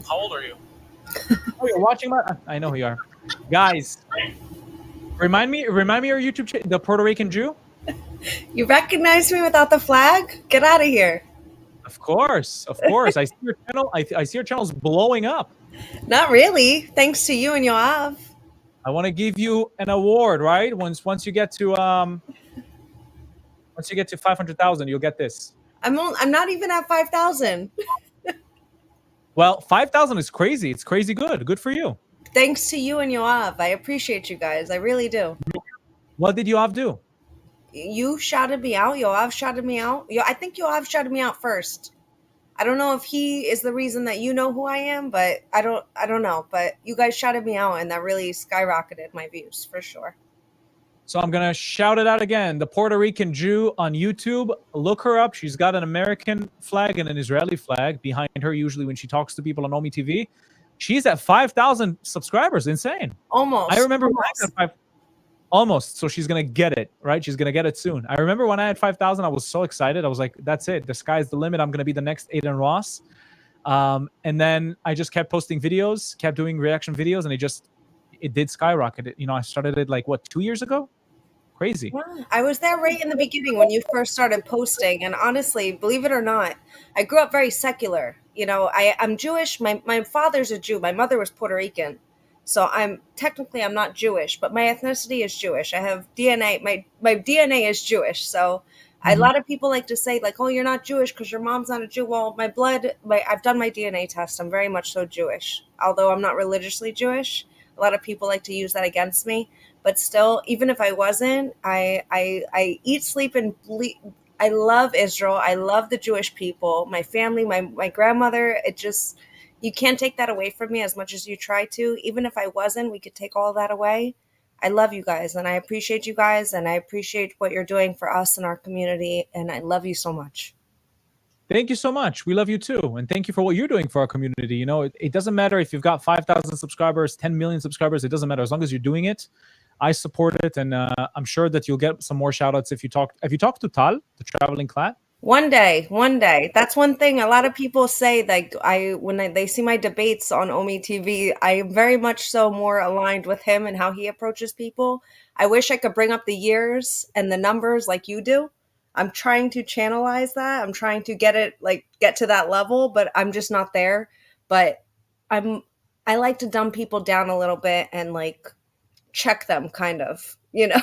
How old are you? Oh, you're watching my. I know who you are, guys. Remind me your YouTube channel, the Puerto Rican Jew. You recognize me without the flag? Get out of here. Of course, of course. I see your channel. I see your channel's blowing up. Not really. Thanks to you and Yoav. I want to give you an award, right? Once you get to 500,000, you'll get this. I'm not even at 5,000. Well, 5,000 is crazy. It's crazy good. Good for you. Thanks to you and Yoav. I appreciate you guys. I really do. What did you have to do? You shouted me out. Yoav shouted me out. I think Yoav shouted me out first. I don't know if he is the reason that you know who I am, but I don't know. But you guys shouted me out, and that really skyrocketed my views for sure. So I'm gonna shout it out again. The Puerto Rican Jew on YouTube. Look her up. She's got an American flag and an Israeli flag behind her. Usually when she talks to people on OmeTV, she's at 5,000 subscribers. Insane. Almost. I remember when almost. I got 5. Almost. So she's gonna get it, right? She's gonna get it soon. I remember when I had 5,000, I was so excited. I was like, "That's it. The sky's the limit. I'm gonna be the next Aiden Ross." And then I just kept posting videos, kept doing reaction videos, and it did skyrocket. You know, I started it like 2 years ago. Crazy. Yeah, I was there right in the beginning when you first started posting, and honestly, believe it or not, I grew up very secular. You know, I'm Jewish. My father's a Jew. My mother was Puerto Rican. So I'm not Jewish, but my ethnicity is Jewish. I have DNA. My DNA is Jewish. So a lot of people like to say like, "Oh, you're not Jewish because your mom's not a Jew." Well, I've done my DNA test. I'm very much so Jewish, although I'm not religiously Jewish. A lot of people like to use that against me, but still, even if I wasn't, I eat, sleep, and bleed. I love Israel. I love the Jewish people. My family, my grandmother. You can't take that away from me as much as you try to. Even if I wasn't, we could take all that away. I love you guys and I appreciate you guys and I appreciate what you're doing for us and our community. And I love you so much. Thank you so much. We love you too. And thank you for what you're doing for our community. You know, it doesn't matter if you've got 5,000 subscribers, 10 million subscribers. It doesn't matter. As long as you're doing it, I support it. And I'm sure that you'll get some more shout outs if you talk. Have you talked to Tal, the traveling clad? One day. That's one thing. A lot of people say like when they see my debates on OmeTV, I am very much so more aligned with him and how he approaches people. I wish I could bring up the years and the numbers like you do. I'm trying to channelize that. I'm trying to get to that level, but I'm just not there. But I like to dumb people down a little bit and like check them kind of, you know.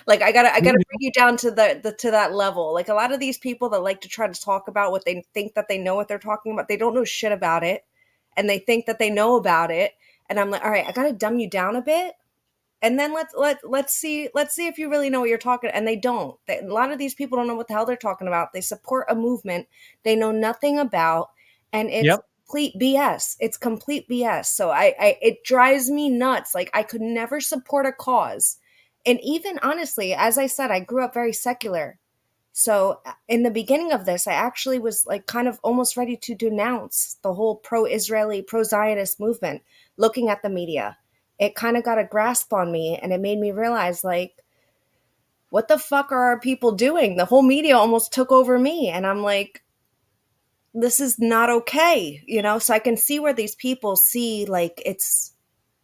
Like I gotta bring you down to to that level. Like a lot of these people that like to try to talk about what they think that they know what they're talking about, they don't know shit about it and they think that they know about it, and I'm like, all right, I gotta dumb you down a bit and then let's see if you really know what you're talking. And they don't. A lot of these people don't know what the hell they're talking about. They support a movement they know nothing about, and it's complete BS. It's complete BS. So it drives me nuts. Like I could never support a cause. And even honestly, as I said, I grew up very secular. So in the beginning of this, I actually was like kind of almost ready to denounce the whole pro-Israeli, pro-Zionist movement. Looking at the media, it kind of got a grasp on me and it made me realize like, what the fuck are our people doing? The whole media almost took over me. And I'm like, this is not okay, you know? So I can see where these people see like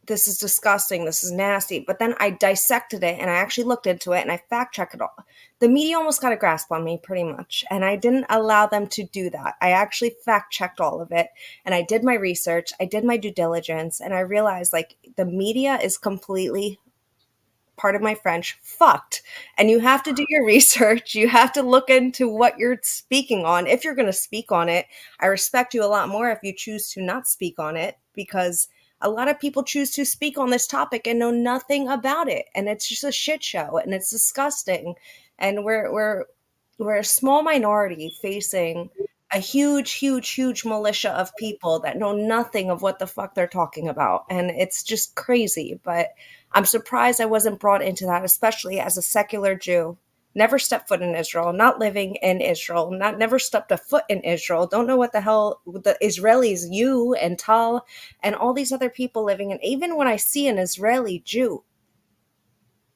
this is disgusting, this is nasty. But then I dissected it and I actually looked into it and I fact checked it all. The media almost got a grasp on me pretty much. And I didn't allow them to do that. I actually fact checked all of it and I did my research, I did my due diligence, and I realized like the media is completely, pardon my French, fucked. And you have to do your research. You have to look into what you're speaking on. If you're going to speak on it, I respect you a lot more if you choose to not speak on it, because a lot of people choose to speak on this topic and know nothing about it. And it's just a shit show and it's disgusting. And we're a small minority facing a huge militia of people that know nothing of what the fuck they're talking about. And it's just crazy. But I'm surprised I wasn't brought into that, especially as a secular Jew. Never stepped foot in Israel, not living in Israel, never stepped a foot in Israel. Don't know what the hell the Israelis, you and Tal and all these other people living in. Even when I see an Israeli Jew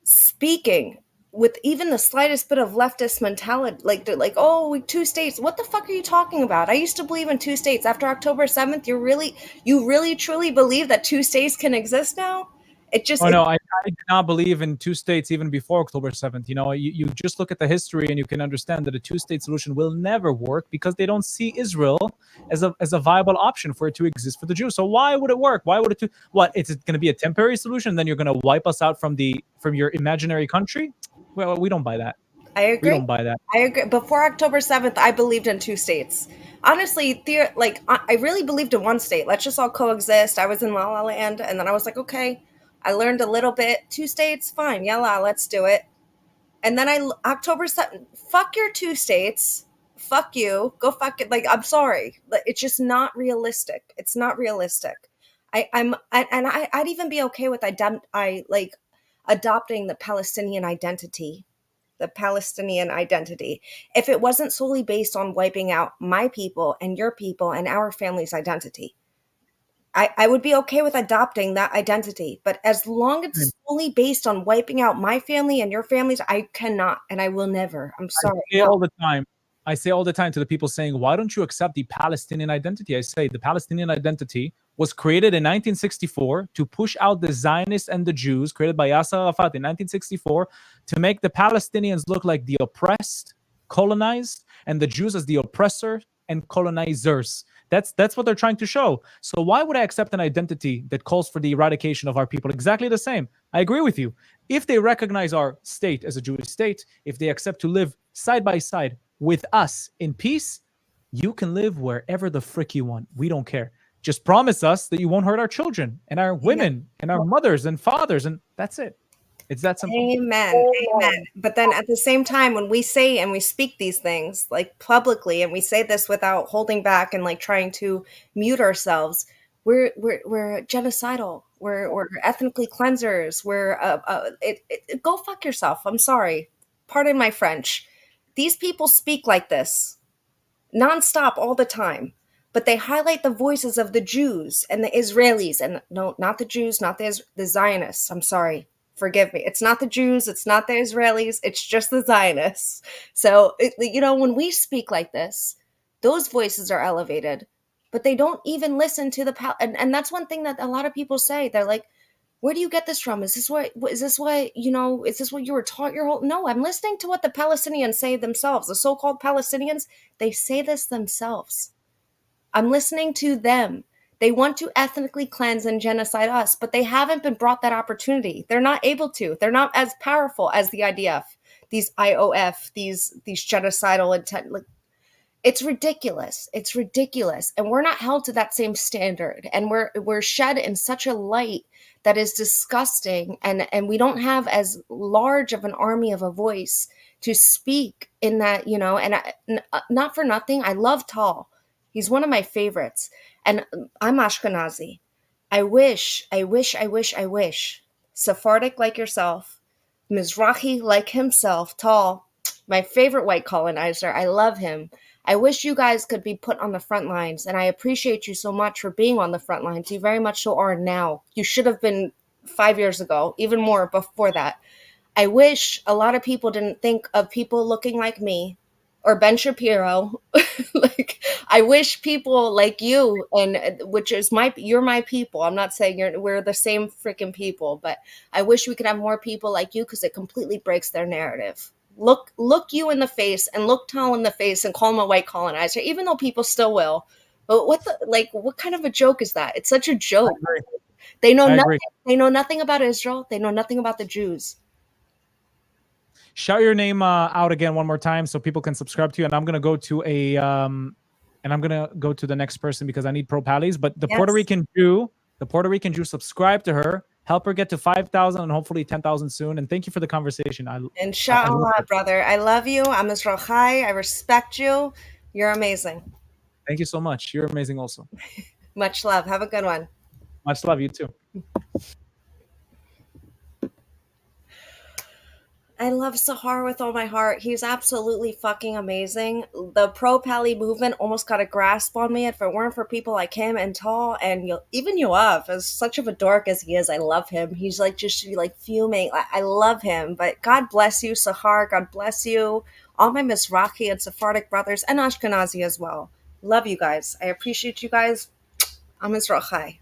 speaking with even the slightest bit of leftist mentality, like oh, two states. What the fuck are you talking about? I used to believe in two states. After October 7th, you really truly believe that two states can exist now? It just Oh no, I did not believe in two states even before October 7th. You know, you just look at the history and you can understand that a two-state solution will never work because they don't see Israel as a viable option for it to exist for the Jews. So why would it work? Why would it what? It's going to be a temporary solution, then you're going to wipe us out from your imaginary country? Well, we don't buy that. I We agree. don't buy that. I agree. Before October 7th, I believed in two states. Honestly, I really believed in one state. Let's just all coexist. I was in La La Land, and then I was like, okay, I learned a little bit. Two states, fine. Yalla, let's do it. And then October 7th, fuck your two states. Fuck you. Go fuck it. Like, I'm sorry. Like, it's just not realistic. It's not realistic. I'd even be okay with adopting the Palestinian identity, if it wasn't solely based on wiping out my people and your people and our family's identity. I would be okay with adopting that identity, but as long as it's solely based on wiping out my family and your families, I cannot and I will never. I'm I sorry. say No. all the time. I say all the time to the people saying, "Why don't you accept the Palestinian identity?" I say the Palestinian identity was created in 1964 to push out the Zionists and the Jews, created by Yasser Arafat in 1964, to make the Palestinians look like the oppressed, colonized, and the Jews as the oppressor and colonizers. That's what they're trying to show. So why would I accept an identity that calls for the eradication of our people? Exactly the same. I agree with you. If they recognize our state as a Jewish state, if they accept to live side by side with us in peace, you can live wherever the frick you want. We don't care. Just promise us that you won't hurt our children and our women and our mothers and fathers, and that's it. It's that simple. Amen. Amen. But then at the same time, when we say and we speak these things like publicly, and we say this without holding back and like trying to mute ourselves, we're genocidal. We're ethnically cleansers. Go fuck yourself. I'm sorry. Pardon my French. These people speak like this nonstop all the time, but they highlight the voices of the Jews and the Israelis, and no, not the Jews, not the Zionists. I'm sorry. Forgive me. It's not the Jews. It's not the Israelis. It's just the Zionists. So, when we speak like this, those voices are elevated, but they don't even listen to and that's one thing that a lot of people say. They're like, where do you get this from? Is this what you were taught your whole? No, I'm listening to what the Palestinians say themselves. The so-called Palestinians, they say this themselves. I'm listening to them. They want to ethnically cleanse and genocide us, but they haven't been brought that opportunity. They're not able to. They're not as powerful as the IDF, these IOF, these genocidal intent. Like, it's ridiculous. It's ridiculous. And we're not held to that same standard. And we're shed in such a light that is disgusting. And we don't have as large of an army of a voice to speak in that, not for nothing. I love Tal. He's one of my favorites. And I'm Ashkenazi. I wish Sephardic like yourself, Mizrahi like himself, Tal, my favorite white colonizer. I love him. I wish you guys could be put on the front lines, and I appreciate you so much for being on the front lines. You very much so are now. You should have been 5 years ago, even more before that. I wish a lot of people didn't think of people looking like me or Ben Shapiro. Like, I wish people like you, and you're my people. I'm not saying we're the same freaking people, but I wish we could have more people like you, because it completely breaks their narrative. Look you in the face and look Tal in the face and call him a white colonizer, even though people still will. But what kind of a joke is that? It's such a joke. They know nothing. They know nothing about Israel. They know nothing about the Jews. Shout your name out again one more time so people can subscribe to you. And I'm gonna go to the next person because I need pro pallies. But the Puerto Rican Jew, subscribe to her, help her get to 5,000 and hopefully 10,000 soon. And thank you for the conversation. Inshallah, brother. I love you. I'm Israel Chai. I respect you. You're amazing. Thank you so much. You're amazing also. Much love. Have a good one. Much love. You too. I love Sahar with all my heart. He's absolutely fucking amazing. The pro Pali movement almost got a grasp on me. If it weren't for people like him and Tall and even Yoav, as such of a dork as he is, I love him. He's like just like fuming. I love him. But God bless you, Sahar. God bless you. All my Mizrahi and Sephardic brothers and Ashkenazi as well. Love you guys. I appreciate you guys. I'm Mizrahi.